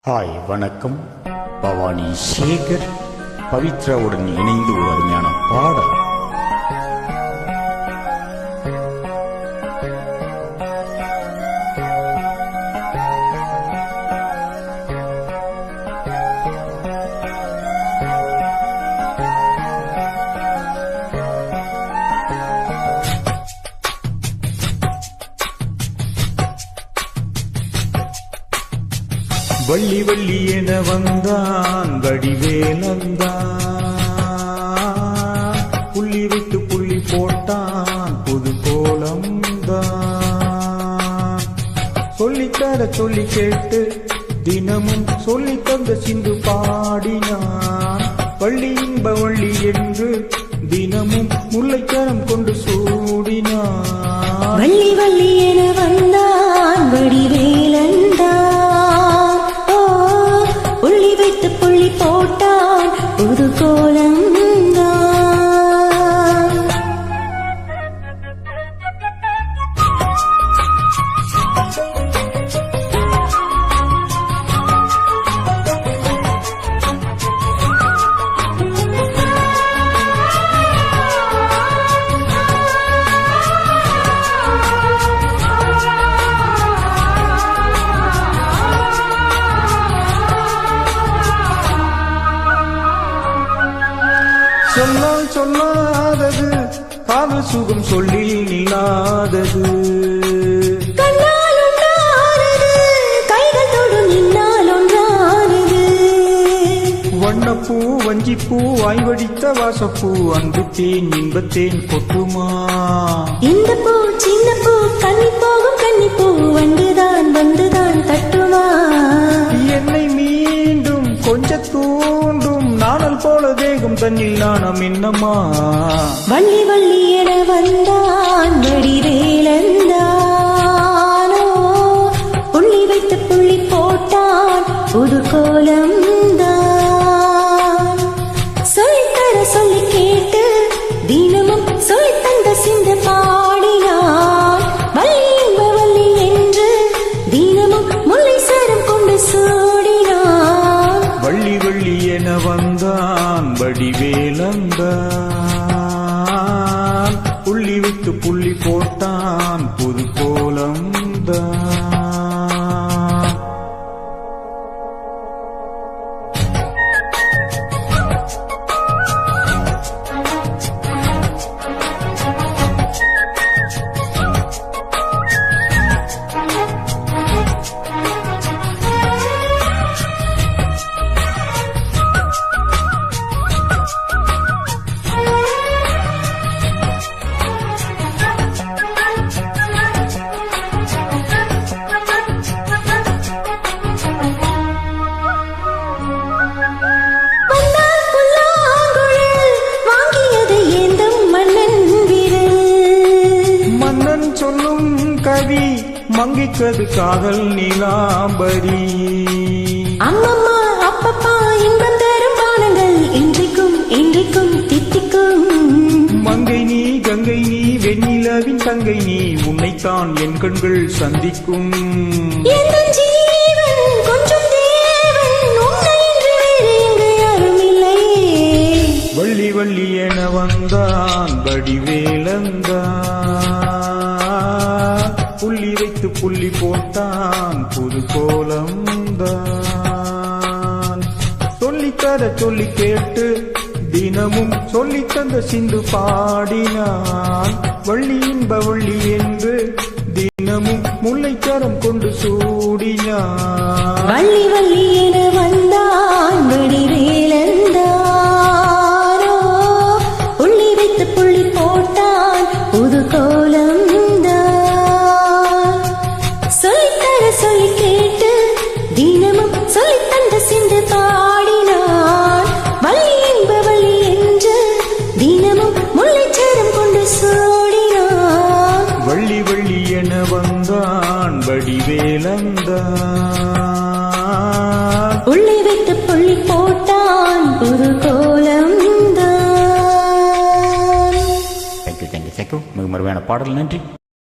Hi வணக்கம். பவானி சேகர் பவித்ராவுடன் இணைந்து ஒரு அருமையான பாடல். வள்ளி வள்ளி என வந்தான் வடிவேலந்தான், புள்ளி விட்டு புள்ளி போட்டான் புது கோலம்தான். சொல்லித்தர சொல்லி கேட்டு தினமும் சொல்லி தந்த சிந்து பாடினான். வள்ளி இன்ப வள்ளி என்று தினமும் முல்லைக்கரம் கொண்டு சூடினான். வள்ளி வள்ளி என வந்தான் வடிவேலந்தான், புள்ளி போட்டான் புது கோலம். சொன்னால் சொல்லாதது காதல் சுகம் சொல்லி நில்லாதது. கண்ணால் ஒன்றானது கைகள் தொடு நின்னால் ஒன்றானது. வண்ணப்பூ வஞ்சிப்பூ வாய்வடித்த வாசப்பூ அன்புத்தேன் இன்பத்தேன் கொட்டுமா. இந்த பூ சின்ன பூ கன்னி போகும் கன்னிப்பூ வந்துதான் வந்துதான் தட்டுமா. என்னை மீண்டும் கொஞ்ச தூண்டும் நாணல் போல தேகம் தன்னில் நாணம் என்னம்மா. வள்ளி வள்ளி என வந்தான் வடிவேலந்தானோ, புள்ளி வைத்து புள்ளி போட்டான் புது கோலம் தான். சொல்லித்தர சொல்லி கேட்டு தினமும் சொல்லி தந்த சிந்து பாடினான். வள்ளி இன்ப வள்ளி என்று தினமும் முல்லை சரம் கொண்டு சூடினான். வள்ளி வள்ளி என வந்தான் வடிவேலந்தான், புள்ளி விட்டு புள்ளி போட்டான் புது கோலம்தான். சொல்லும் கவி மங்கிக்கது காதல் நீலாம்பரி. அம்மம்மா அப்பப்பா இன்பம் தரும் பானங்கள் இன்றைக்கும் இன்றைக்கும் தித்திக்கும். மங்கை நீ கங்கை நீ வெண்ணிலவின் தங்கை நீ, உன்னைத்தான் என் கண்கள் சந்திக்கும். கொஞ்சம் தேவன் உன்னை என்று வேறு எங்கு யாரும் இல்லையே. வள்ளி வள்ளி என வந்தான் வடிவேலந்தான், புள்ளி வைத்து புள்ளி போட்டான் புது கோலம்தான். சொல்லித்தர சொல்லி கேட்டு தினமும் சொல்லி தந்த சிந்து பாடினான். வள்ளி இன்ப வள்ளி என்று தினமும் முல்லைக்கரம் கொண்டு சூடினான். வள்ளி வள்ளி என வந்தான் வடிவேலந்தானோ, புள்ளி வைத்து புள்ளி போட்டான் புது கோலம். சொல்லி கேட்டு தினமும் சொல்லி தந்த சிந்து பாடினான். வள்ளி இன்ப வள்ளி என்று தினமும் முல்லைச்சரம் கொண்டு சூடினான். வள்ளி வள்ளி என வந்தான் வடிவேலந்தான், புள்ளி வைத்து புள்ளி போட்டான் புது கோலம் தான். தேங்க்யூ. மிக மறுமையான பாடல். நன்றி.